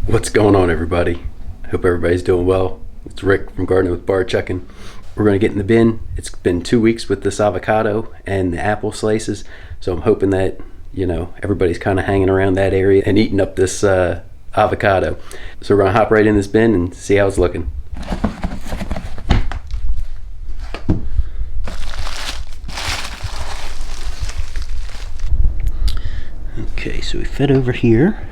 What's going on, everybody? I hope everybody's doing well. It's Rick from Gardening with Barchuckin. We're going to get in the bin. It's been 2 weeks with this avocado and the apple slices, so I'm hoping that, everybody's kind of hanging around that area and eating up this avocado. So we're going to hop right in this bin and see how it's looking. Okay, so we fed over here.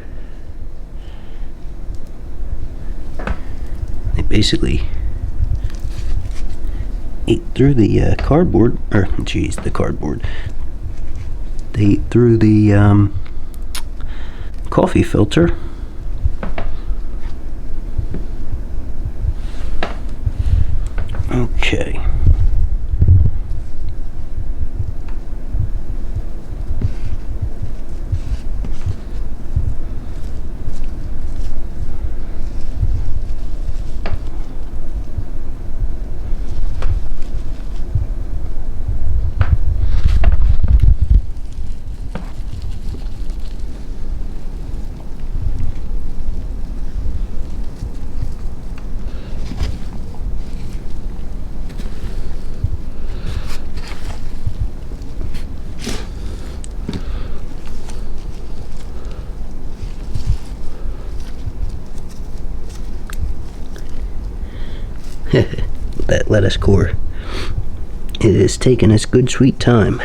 They basically ate through the cardboard, the cardboard. They ate through the coffee filter. Okay. That lettuce core, it is taking its good sweet time.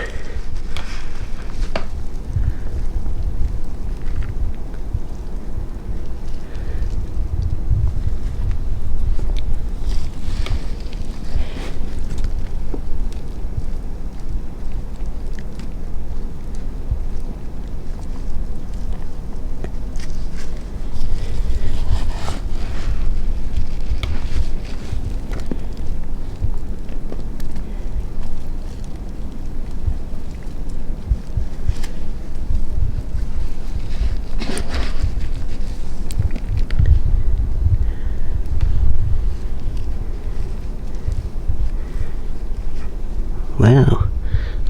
Wow,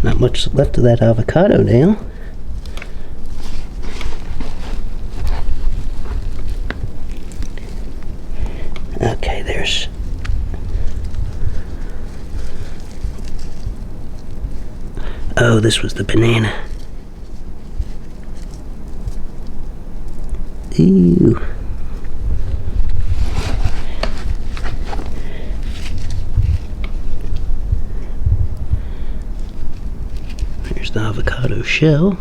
not much left of that avocado now. Okay, there's... Oh, this was the banana. Ew. There's the avocado shell.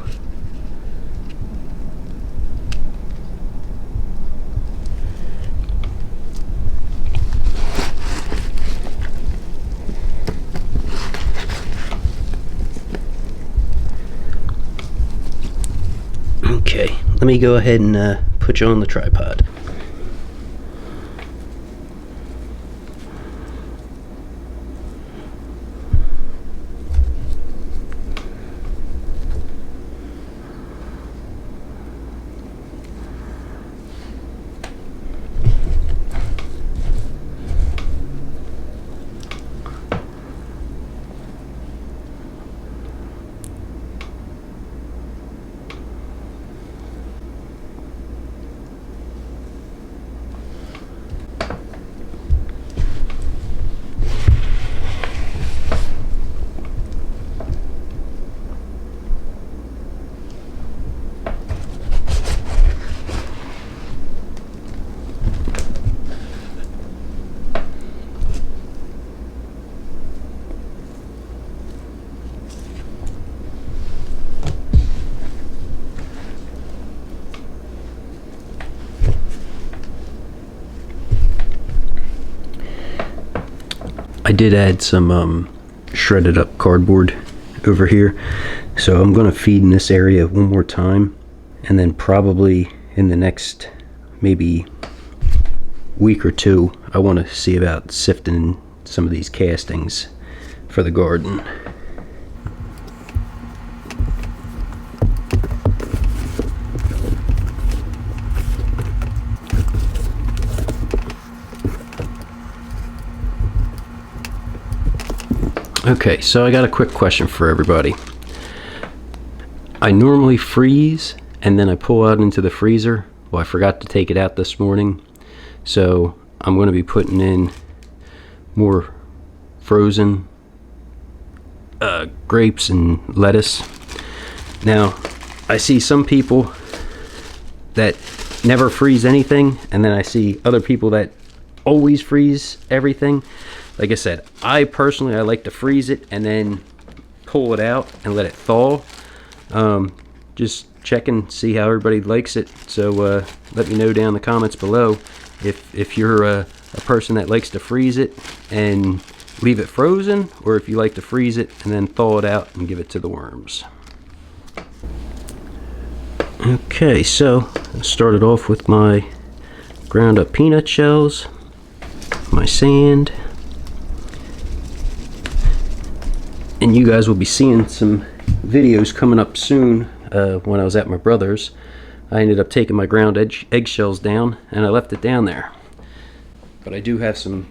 Okay, let me go ahead and put you on the tripod. I did add some shredded up cardboard over here, so I'm going to feed in this area one more time, and then probably in the next maybe week or two I want to see about sifting some of these castings for the garden. Okay, so I got a quick question for everybody. I normally freeze and then I pull out into the freezer Well, I forgot to take it out this morning, so I'm going to be putting in more frozen grapes and lettuce. Now, I see some people that never freeze anything, and then I see other people that always freeze everything. Like I said, I personally like to freeze it and then pull it out and let it thaw. Just check and see how everybody likes it. So let me know down in the comments below if you're a person that likes to freeze it and leave it frozen, or if you like to freeze it and then thaw it out and give it to the worms. Okay, so I started off with my ground up peanut shells, my sand, and you guys will be seeing some videos coming up soon. When I was at my brother's, I ended up taking my ground eggshells down, and I left it down there. But I do have some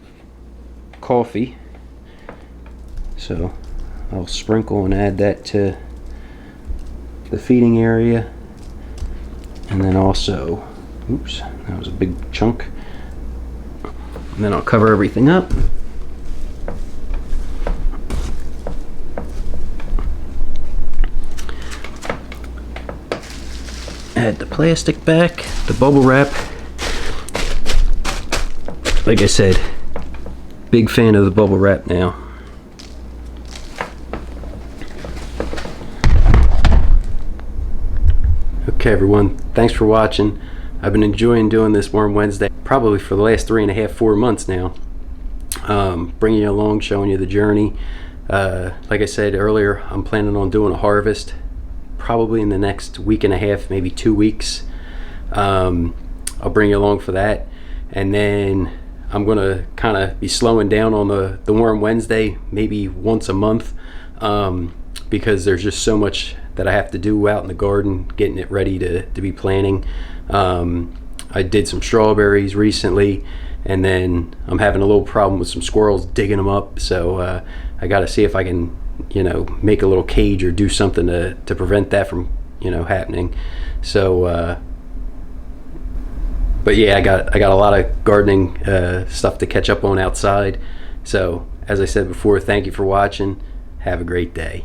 coffee, so I'll sprinkle and add that to the feeding area. And then also, oops, that was a big chunk. And then I'll cover everything up. Add the plastic back, the bubble wrap. Like I said, big fan of the bubble wrap now. Okay everyone, thanks for watching. I've been enjoying doing this Worm Wednesday probably for the last 3.5-4 months now. Bringing you along, showing you the journey. Like I said earlier, I'm planning on doing a harvest probably in the next week and a half, maybe 2 weeks. I'll bring you along for that, and then I'm gonna kind of be slowing down on the Worm Wednesday, maybe once a month, because there's just so much that I have to do out in the garden, getting it ready to be planting. I did some strawberries recently, and then I'm having a little problem with some squirrels digging them up, so I got to see if I can, make a little cage or do something to prevent that from, happening. So, but yeah, I got a lot of gardening stuff to catch up on outside. So, as I said before, thank you for watching. Have a great day.